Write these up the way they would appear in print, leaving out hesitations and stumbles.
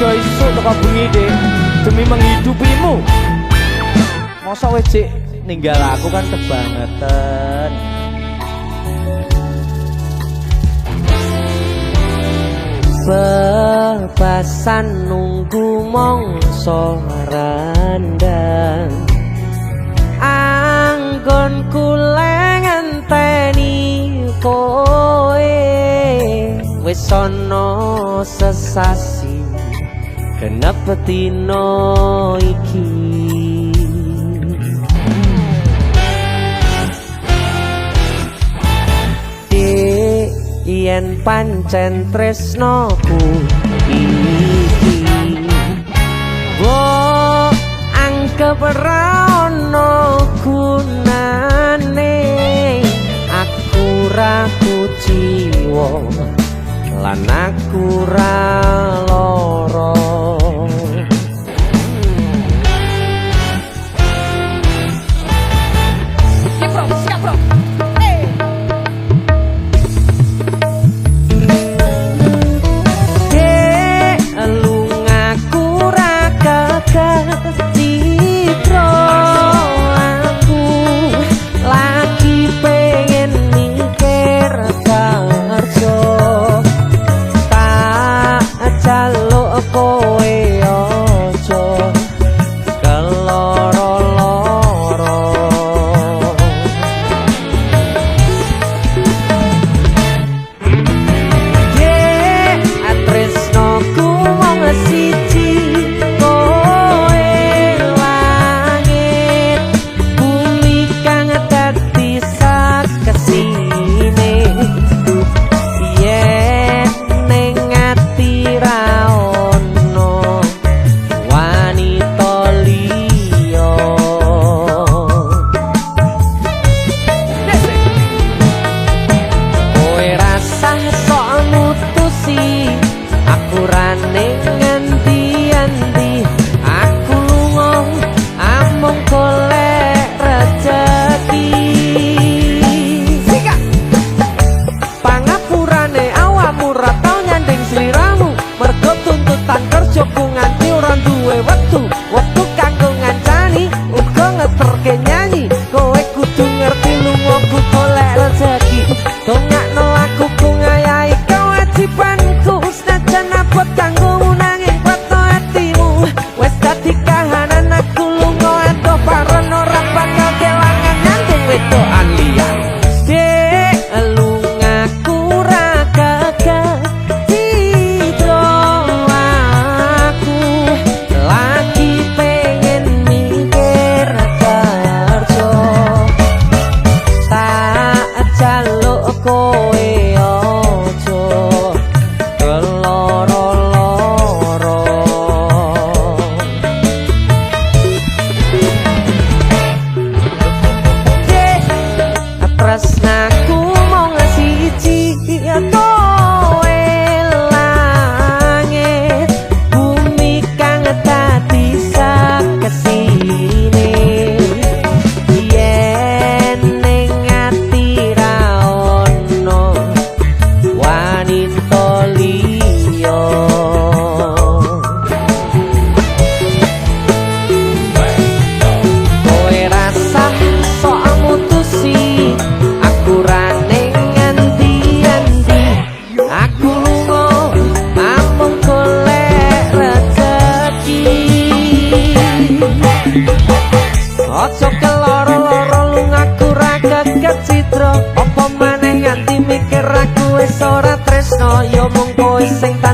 kerja isuk teko bengi Dik demi menghidupimu. Masa wis Cik ninggal aku kan kebangetan. Bebasan nunggu mongso randang anggon kule ngenteni kowe wis ana sesasi genep dina iki. Yen pancen tresnoku iki wo anggap ra ono gunane aku ra kuciwa lan aku ra lara. Siap bro.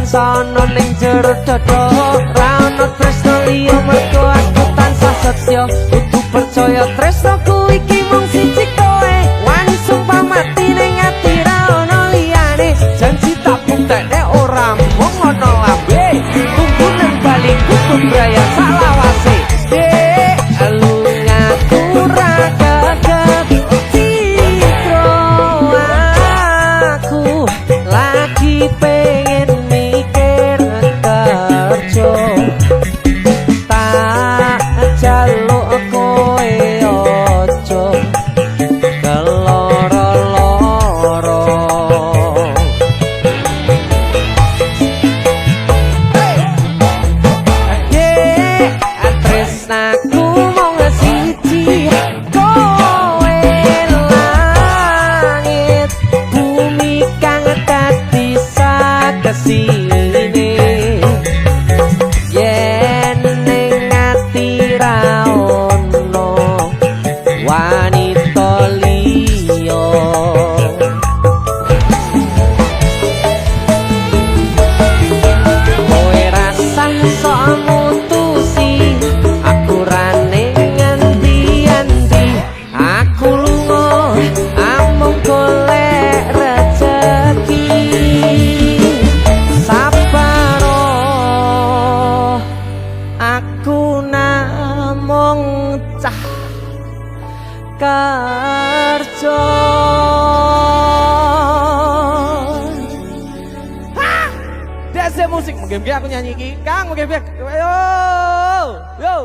Sono ning jero dada ra ono tresno liya mergo aku tansah setya kudu percaya tresnoku iki mung siji kowe wani sumpah mati ning ati ra ono liyane janji tak buktekne ora mung ono lambe tunggu nang baliku bebraya salawase alungaku ra gagap citro aku lagi pengen aku mung siji kowe langit bumi kang dadi sakesine yen ning ati ra ono wanita liya kowe rasah sok mutusi aku ra ning ngendi-endi aku lunga amung golek rejeki sabaro aku namung cah kerja Dese musik, mungkin aku nyanyi iki. Kang, mungkin yo. Yo.